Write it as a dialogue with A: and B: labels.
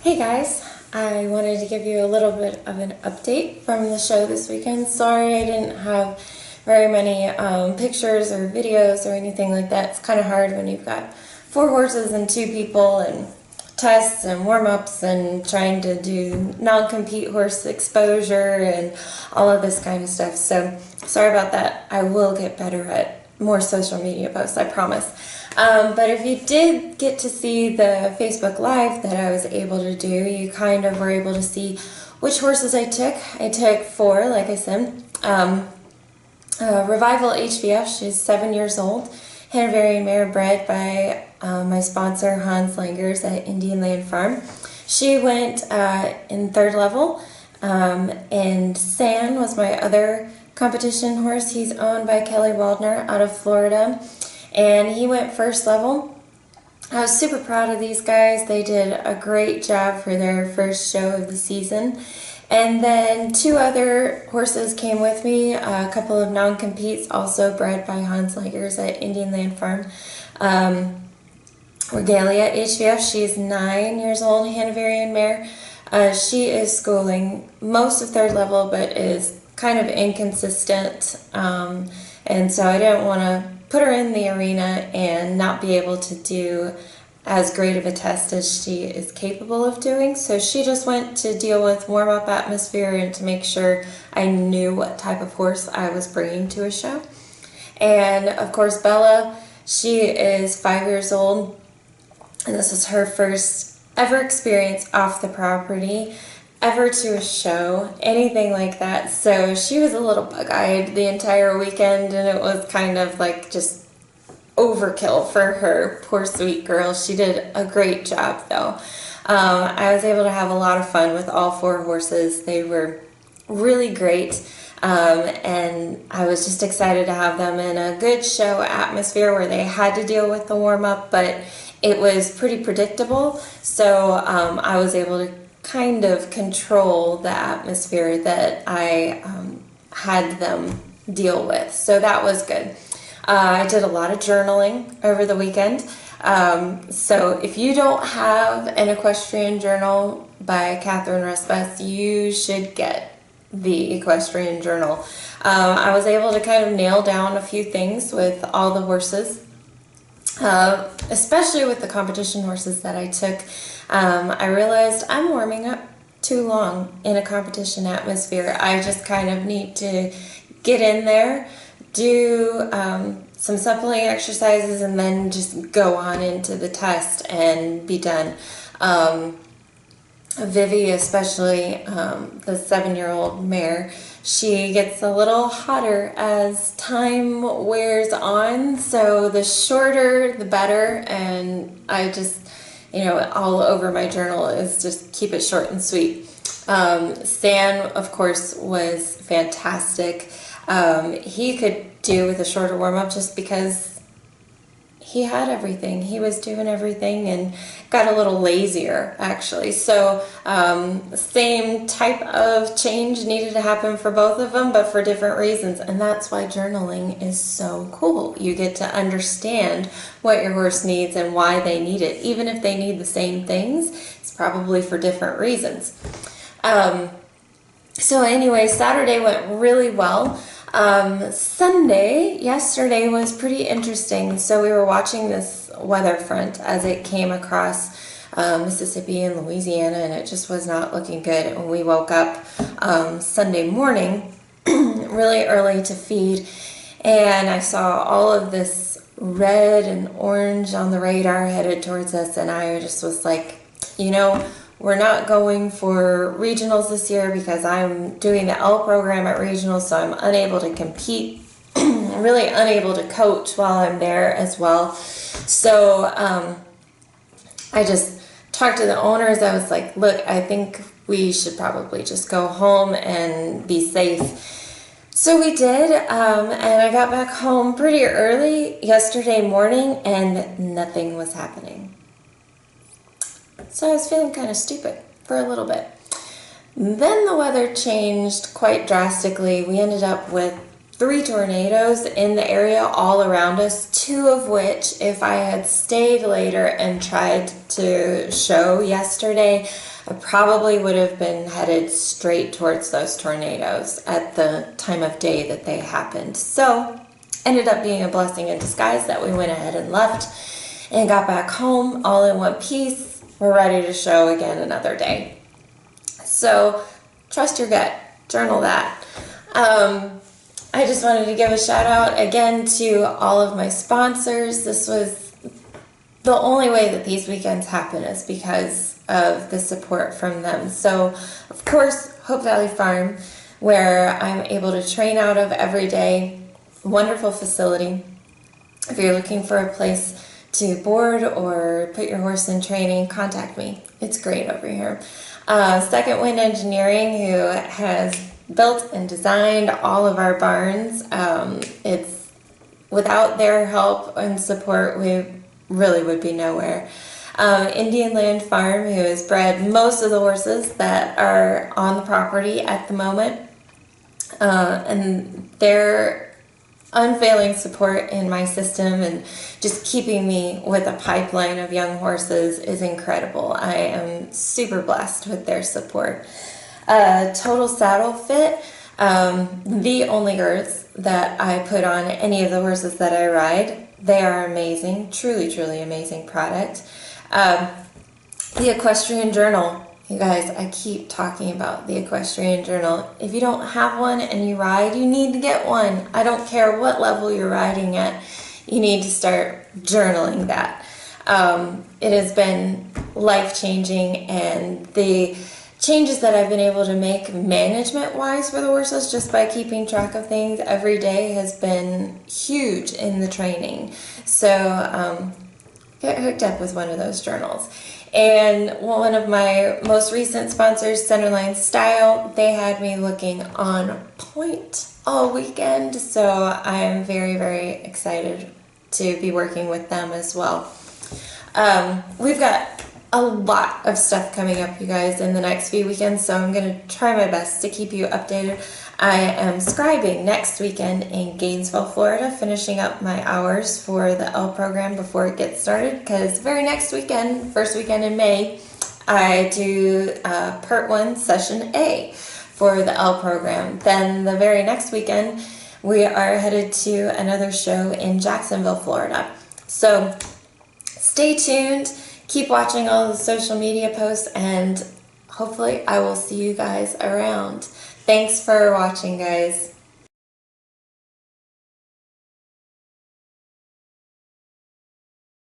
A: Hey guys, I wanted to give you a little bit of an update from the show this weekend. Sorry I didn't have very many pictures or videos or anything like that. It's kind of hard when you've got 4 horses and 2 people and tests and warm-ups and trying to do non-compete horse exposure and all of this kind of stuff. So sorry about that. I will get better at more social media posts, I promise. But if you did get to see the Facebook Live that I was able to do, you kind of were able to see which horses I took. I took 4, like I said. Revival HVF, she's 7 years old. Hanoverian mare bred by my sponsor Hans Langers at Indian Land Farm. She went in 3rd level, and San was my other competition horse. He's owned by Kelly Waldner out of Florida, and he went 1st level. I was super proud of these guys. They did a great job for their first show of the season. And then 2 other horses came with me, a couple of non-competes also bred by Hans Langers at Indian Land Farm. Regalia HVF, she's 9 years old, Hanoverian mare. She is schooling most of 3rd level, but is kind of inconsistent, and so I didn't want to put her in the arena and not be able to do as great of a test as she is capable of doing. So she just went to deal with warm-up atmosphere and to make sure I knew what type of horse I was bringing to a show. And of course Bella, she is 5 years old, and this is her first ever experience off the property, ever to a show, anything like that. So she was a little bug-eyed the entire weekend, and it was kind of like just overkill for her. Poor sweet girl. She did a great job though. I was able to have a lot of fun with all 4 horses. They were really great, and I was just excited to have them in a good show atmosphere where they had to deal with the warm-up, but it was pretty predictable. So I was able to kind of control the atmosphere that I had them deal with. So that was good. I did a lot of journaling over the weekend. So if you don't have an equestrian journal by Catherine Rusbeth, you should get the equestrian journal. I was able to kind of nail down a few things with all the horses, especially with the competition horses that I took. I realized I'm warming up too long in a competition atmosphere. I just kind of need to get in there, do some suppling exercises, and then just go on into the test and be done. Vivi, especially the 7-year-old mare, she gets a little hotter as time wears on, so the shorter the better, and I just, all over my journal is just keep it short and sweet. San, of course, was fantastic. He could do with a shorter warm-up just because he had everything. He was doing everything and got a little lazier, actually. So same type of change needed to happen for both of them, but for different reasons. And that's why journaling is so cool. You get to understand what your horse needs and why they need it. Even if they need the same things, it's probably for different reasons. So anyway, Saturday went really well. Yesterday was pretty interesting. So we were watching this weather front as it came across Mississippi and Louisiana, and it just was not looking good. When we woke up Sunday morning really early to feed, and I saw all of this red and orange on the radar headed towards us, and I just was like, we're not going for regionals this year because I'm doing the L program at regionals, so I'm unable to compete, really unable to coach while I'm there as well. So I just talked to the owners. I was like, look, I think we should probably just go home and be safe. So we did, and I got back home pretty early yesterday morning, and nothing was happening. So I was feeling kind of stupid for a little bit. Then the weather changed quite drastically. We ended up with 3 tornadoes in the area all around us, 2 of which, if I had stayed later and tried to show yesterday, I probably would have been headed straight towards those tornadoes at the time of day that they happened. So ended up being a blessing in disguise that we went ahead and left and got back home all in one piece. We're ready to show again another day. So trust your gut, journal that. I just wanted to give a shout out again to all of my sponsors. This was the only way that these weekends happen is because of the support from them. So, of course, Hope Valley Farm, where I'm able to train out of every day. Wonderful facility. If you're looking for a place to board or put your horse in training, contact me. It's great over here. Second Wind Engineering, who has built and designed all of our barns. It's without their help and support, we really would be nowhere. Indian Land Farm, who has bred most of the horses that are on the property at the moment, and their unfailing support in my system and just keeping me with a pipeline of young horses is incredible. I am super blessed with their support. Total Saddle Fit, the only girths that I put on any of the horses that I ride. They are amazing, truly, truly amazing product. The Equestrian Journal. You guys, I keep talking about the Equestrian Journal. If you don't have one and you ride, you need to get one. I don't care what level you're riding at. You need to start journaling that. It has been life-changing, and the changes that I've been able to make management-wise for the horses just by keeping track of things every day has been huge in the training. So get hooked up with one of those journals. And one of my most recent sponsors, Centerline Style, they had me looking on point all weekend. So I am very, very excited to be working with them as well. We've got a lot of stuff coming up, you guys, in the next few weekends, so I'm going to try my best to keep you updated. I am scribing next weekend in Gainesville, Florida, finishing up my hours for the L program before it gets started, because the very next weekend, first weekend in May, I do Part 1, Session A for the L program. Then the very next weekend, we are headed to another show in Jacksonville, Florida. So stay tuned. Keep watching all the social media posts, and hopefully I will see you guys around. Thanks for watching, guys.